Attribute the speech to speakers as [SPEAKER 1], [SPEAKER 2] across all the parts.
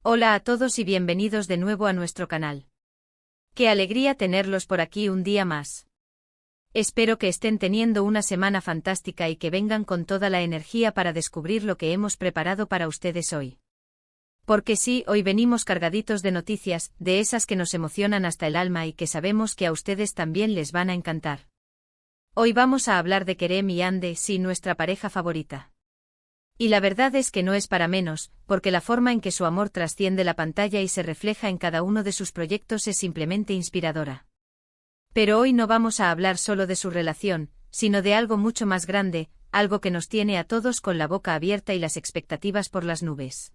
[SPEAKER 1] Hola a todos y bienvenidos de nuevo a nuestro canal. Qué alegría tenerlos por aquí un día más. Espero que estén teniendo una semana fantástica y que vengan con toda la energía para descubrir lo que hemos preparado para ustedes hoy. Porque sí, hoy venimos cargaditos de noticias, de esas que nos emocionan hasta el alma y que sabemos que a ustedes también les van a encantar. Hoy vamos a hablar de Kerem y Hande, sí, nuestra pareja favorita. Y la verdad es que no es para menos, porque la forma en que su amor trasciende la pantalla y se refleja en cada uno de sus proyectos es simplemente inspiradora. Pero hoy no vamos a hablar solo de su relación, sino de algo mucho más grande, algo que nos tiene a todos con la boca abierta y las expectativas por las nubes.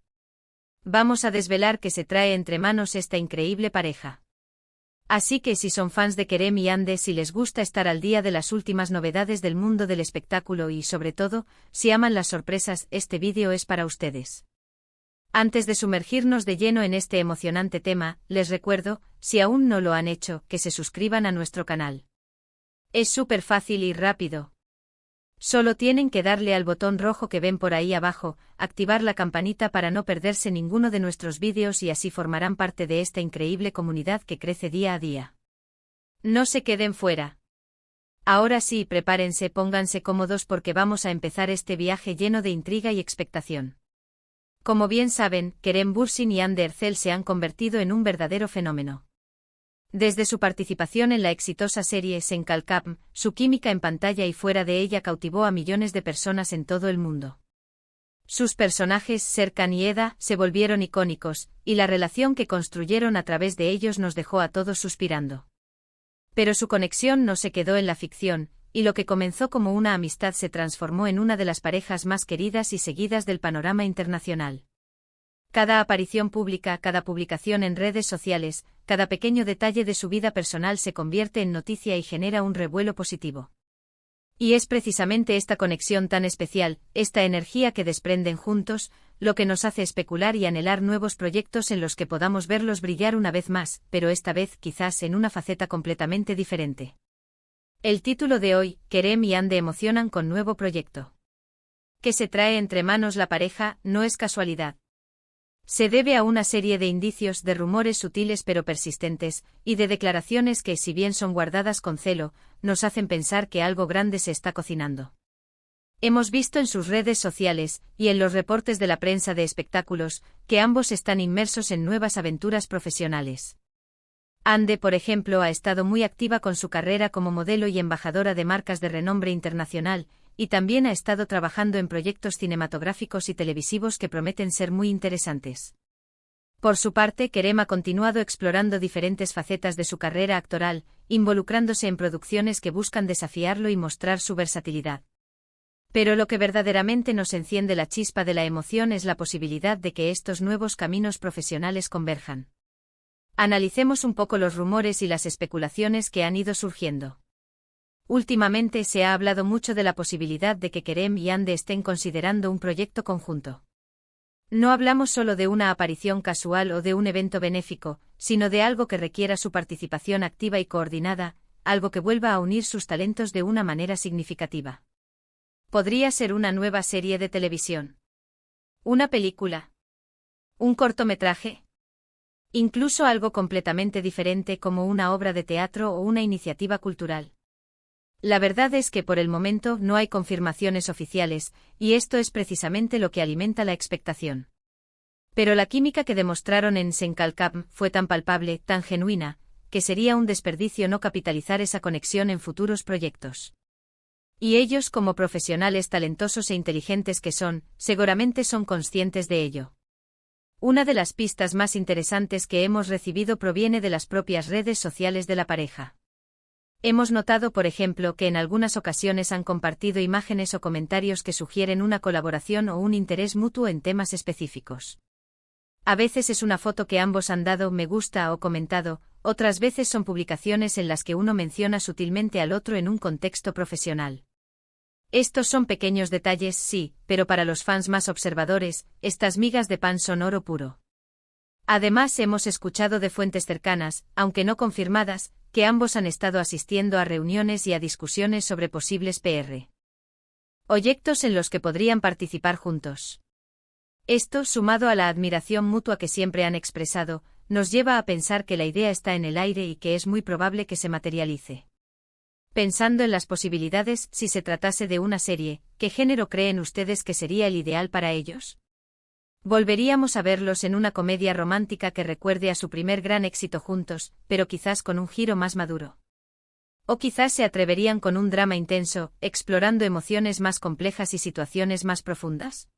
[SPEAKER 1] Vamos a desvelar qué se trae entre manos esta increíble pareja. Así que si son fans de Kerem y Hande, si les gusta estar al día de las últimas novedades del mundo del espectáculo y sobre todo, si aman las sorpresas, este vídeo es para ustedes. Antes de sumergirnos de lleno en este emocionante tema, les recuerdo, si aún no lo han hecho, que se suscriban a nuestro canal. Es súper fácil y rápido. Solo tienen que darle al botón rojo que ven por ahí abajo, activar la campanita para no perderse ninguno de nuestros vídeos y así formarán parte de esta increíble comunidad que crece día a día. No se queden fuera. Ahora sí, prepárense, pónganse cómodos porque vamos a empezar este viaje lleno de intriga y expectación. Como bien saben, Kerem Bürsin y Hande Erçel se han convertido en un verdadero fenómeno. Desde su participación en la exitosa serie Sen Kalkam, su química en pantalla y fuera de ella cautivó a millones de personas en todo el mundo. Sus personajes, Serkan y Eda, se volvieron icónicos, y la relación que construyeron a través de ellos nos dejó a todos suspirando. Pero su conexión no se quedó en la ficción, y lo que comenzó como una amistad se transformó en una de las parejas más queridas y seguidas del panorama internacional. Cada aparición pública, cada publicación en redes sociales, cada pequeño detalle de su vida personal se convierte en noticia y genera un revuelo positivo. Y es precisamente esta conexión tan especial, esta energía que desprenden juntos, lo que nos hace especular y anhelar nuevos proyectos en los que podamos verlos brillar una vez más, pero esta vez quizás en una faceta completamente diferente. El título de hoy, Kerem y Hande emocionan con nuevo proyecto. Que se trae entre manos la pareja, no es casualidad. Se debe a una serie de indicios, de rumores sutiles pero persistentes, y de declaraciones que, si bien son guardadas con celo, nos hacen pensar que algo grande se está cocinando. Hemos visto en sus redes sociales, y en los reportes de la prensa de espectáculos, que ambos están inmersos en nuevas aventuras profesionales. Hande, por ejemplo, ha estado muy activa con su carrera como modelo y embajadora de marcas de renombre internacional, y también ha estado trabajando en proyectos cinematográficos y televisivos que prometen ser muy interesantes. Por su parte, Kerem ha continuado explorando diferentes facetas de su carrera actoral, involucrándose en producciones que buscan desafiarlo y mostrar su versatilidad. Pero lo que verdaderamente nos enciende la chispa de la emoción es la posibilidad de que estos nuevos caminos profesionales converjan. Analicemos un poco los rumores y las especulaciones que han ido surgiendo. Últimamente se ha hablado mucho de la posibilidad de que Kerem y Hande estén considerando un proyecto conjunto. No hablamos solo de una aparición casual o de un evento benéfico, sino de algo que requiera su participación activa y coordinada, algo que vuelva a unir sus talentos de una manera significativa. Podría ser una nueva serie de televisión. Una película. Un cortometraje. Incluso algo completamente diferente como una obra de teatro o una iniciativa cultural. La verdad es que por el momento no hay confirmaciones oficiales, y esto es precisamente lo que alimenta la expectación. Pero la química que demostraron en Sen Kalkam fue tan palpable, tan genuina, que sería un desperdicio no capitalizar esa conexión en futuros proyectos. Y ellos, como profesionales talentosos e inteligentes que son, seguramente son conscientes de ello. Una de las pistas más interesantes que hemos recibido proviene de las propias redes sociales de la pareja. Hemos notado, por ejemplo, que en algunas ocasiones han compartido imágenes o comentarios que sugieren una colaboración o un interés mutuo en temas específicos. A veces es una foto que ambos han dado me gusta o comentado, otras veces son publicaciones en las que uno menciona sutilmente al otro en un contexto profesional. Estos son pequeños detalles, sí, pero para los fans más observadores, estas migas de pan son oro puro. Además, hemos escuchado de fuentes cercanas, aunque no confirmadas, que ambos han estado asistiendo a reuniones y a discusiones sobre posibles proyectos en los que podrían participar juntos. Esto, sumado a la admiración mutua que siempre han expresado, nos lleva a pensar que la idea está en el aire y que es muy probable que se materialice. Pensando en las posibilidades, si se tratase de una serie, ¿qué género creen ustedes que sería el ideal para ellos? Volveríamos a verlos en una comedia romántica que recuerde a su primer gran éxito juntos, pero quizás con un giro más maduro. O quizás se atreverían con un drama intenso, explorando emociones más complejas y situaciones más profundas.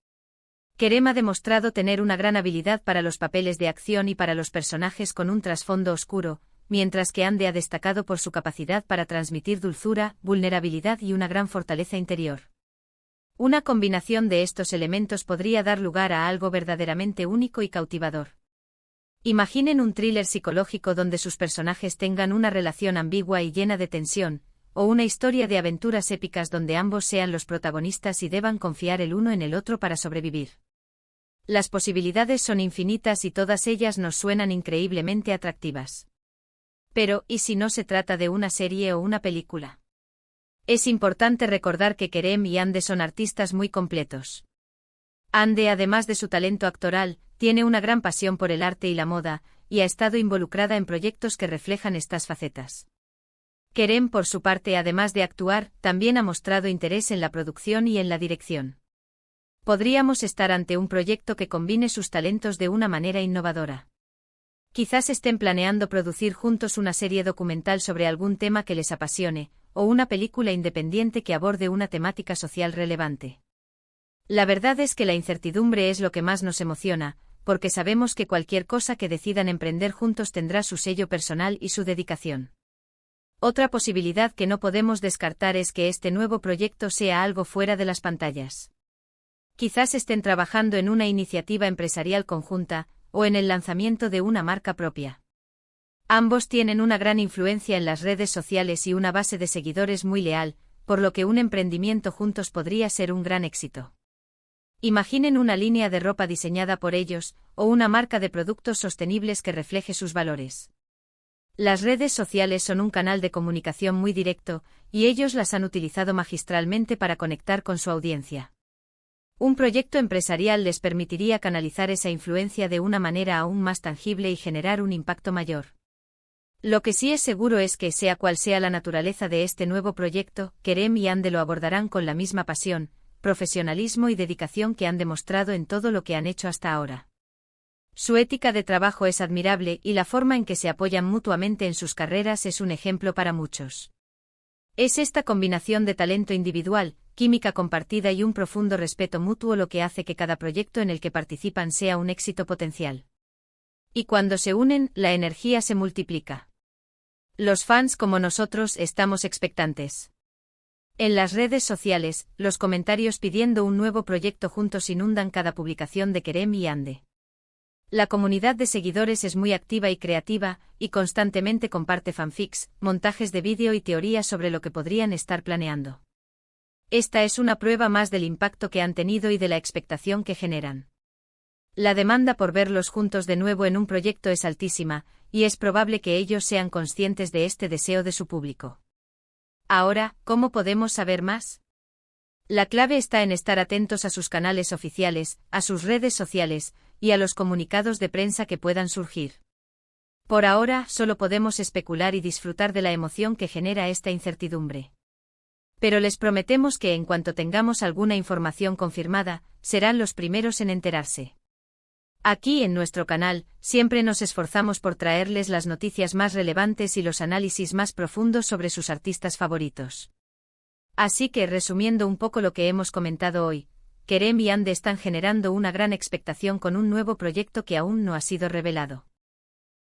[SPEAKER 1] Kerem ha demostrado tener una gran habilidad para los papeles de acción y para los personajes con un trasfondo oscuro, mientras que Ande ha destacado por su capacidad para transmitir dulzura, vulnerabilidad y una gran fortaleza interior. Una combinación de estos elementos podría dar lugar a algo verdaderamente único y cautivador. Imaginen un thriller psicológico donde sus personajes tengan una relación ambigua y llena de tensión, o una historia de aventuras épicas donde ambos sean los protagonistas y deban confiar el uno en el otro para sobrevivir. Las posibilidades son infinitas y todas ellas nos suenan increíblemente atractivas. Pero, ¿y si no se trata de una serie o una película? Es importante recordar que Kerem y Ande son artistas muy completos. Ande, además de su talento actoral, tiene una gran pasión por el arte y la moda, y ha estado involucrada en proyectos que reflejan estas facetas. Kerem, por su parte, además de actuar, también ha mostrado interés en la producción y en la dirección. Podríamos estar ante un proyecto que combine sus talentos de una manera innovadora. Quizás estén planeando producir juntos una serie documental sobre algún tema que les apasione, o una película independiente que aborde una temática social relevante. La verdad es que la incertidumbre es lo que más nos emociona, porque sabemos que cualquier cosa que decidan emprender juntos tendrá su sello personal y su dedicación. Otra posibilidad que no podemos descartar es que este nuevo proyecto sea algo fuera de las pantallas. Quizás estén trabajando en una iniciativa empresarial conjunta, o en el lanzamiento de una marca propia. Ambos tienen una gran influencia en las redes sociales y una base de seguidores muy leal, por lo que un emprendimiento juntos podría ser un gran éxito. Imaginen una línea de ropa diseñada por ellos, o una marca de productos sostenibles que refleje sus valores. Las redes sociales son un canal de comunicación muy directo, y ellos las han utilizado magistralmente para conectar con su audiencia. Un proyecto empresarial les permitiría canalizar esa influencia de una manera aún más tangible y generar un impacto mayor. Lo que sí es seguro es que, sea cual sea la naturaleza de este nuevo proyecto, Kerem y Ande lo abordarán con la misma pasión, profesionalismo y dedicación que han demostrado en todo lo que han hecho hasta ahora. Su ética de trabajo es admirable y la forma en que se apoyan mutuamente en sus carreras es un ejemplo para muchos. Es esta combinación de talento individual, química compartida y un profundo respeto mutuo lo que hace que cada proyecto en el que participan sea un éxito potencial. Y cuando se unen, la energía se multiplica. Los fans como nosotros estamos expectantes. En las redes sociales, los comentarios pidiendo un nuevo proyecto juntos inundan cada publicación de Kerem y Ande. La comunidad de seguidores es muy activa y creativa, y constantemente comparte fanfics, montajes de vídeo y teorías sobre lo que podrían estar planeando. Esta es una prueba más del impacto que han tenido y de la expectación que generan. La demanda por verlos juntos de nuevo en un proyecto es altísima, y es probable que ellos sean conscientes de este deseo de su público. Ahora, ¿cómo podemos saber más? La clave está en estar atentos a sus canales oficiales, a sus redes sociales, y a los comunicados de prensa que puedan surgir. Por ahora, solo podemos especular y disfrutar de la emoción que genera esta incertidumbre. Pero les prometemos que en cuanto tengamos alguna información confirmada, serán los primeros en enterarse. Aquí en nuestro canal, siempre nos esforzamos por traerles las noticias más relevantes y los análisis más profundos sobre sus artistas favoritos. Así que, resumiendo un poco lo que hemos comentado hoy, Kerem y Ande están generando una gran expectación con un nuevo proyecto que aún no ha sido revelado.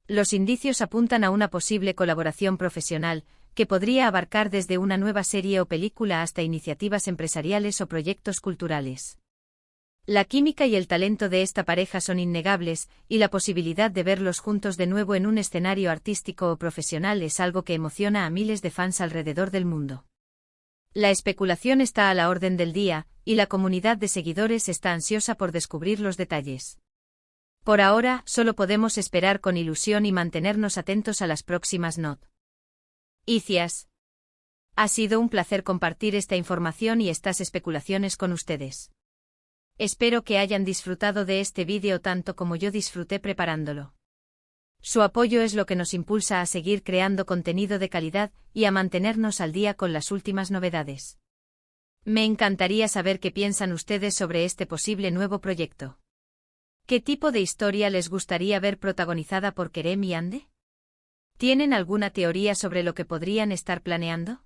[SPEAKER 1] Los indicios apuntan a una posible colaboración profesional, que podría abarcar desde una nueva serie o película hasta iniciativas empresariales o proyectos culturales. La química y el talento de esta pareja son innegables, y la posibilidad de verlos juntos de nuevo en un escenario artístico o profesional es algo que emociona a miles de fans alrededor del mundo. La especulación está a la orden del día, y la comunidad de seguidores está ansiosa por descubrir los detalles. Por ahora, solo podemos esperar con ilusión y mantenernos atentos a las próximas noticias. Ha sido un placer compartir esta información y estas especulaciones con ustedes. Espero que hayan disfrutado de este vídeo tanto como yo disfruté preparándolo. Su apoyo es lo que nos impulsa a seguir creando contenido de calidad y a mantenernos al día con las últimas novedades. Me encantaría saber qué piensan ustedes sobre este posible nuevo proyecto. ¿Qué tipo de historia les gustaría ver protagonizada por Kerem y Ande? ¿Tienen alguna teoría sobre lo que podrían estar planeando?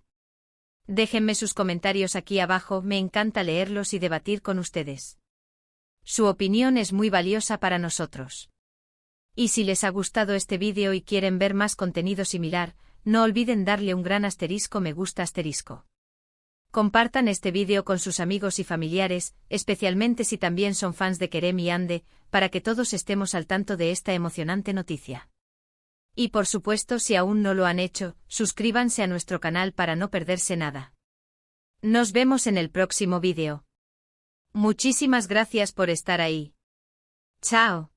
[SPEAKER 1] Déjenme sus comentarios aquí abajo, me encanta leerlos y debatir con ustedes. Su opinión es muy valiosa para nosotros. Y si les ha gustado este vídeo y quieren ver más contenido similar, no olviden darle un gran asterisco me gusta asterisco. Compartan este vídeo con sus amigos y familiares, especialmente si también son fans de Kerem y Ande, para que todos estemos al tanto de esta emocionante noticia. Y por supuesto, si aún no lo han hecho, suscríbanse a nuestro canal para no perderse nada. Nos vemos en el próximo vídeo. Muchísimas gracias por estar ahí. Chao.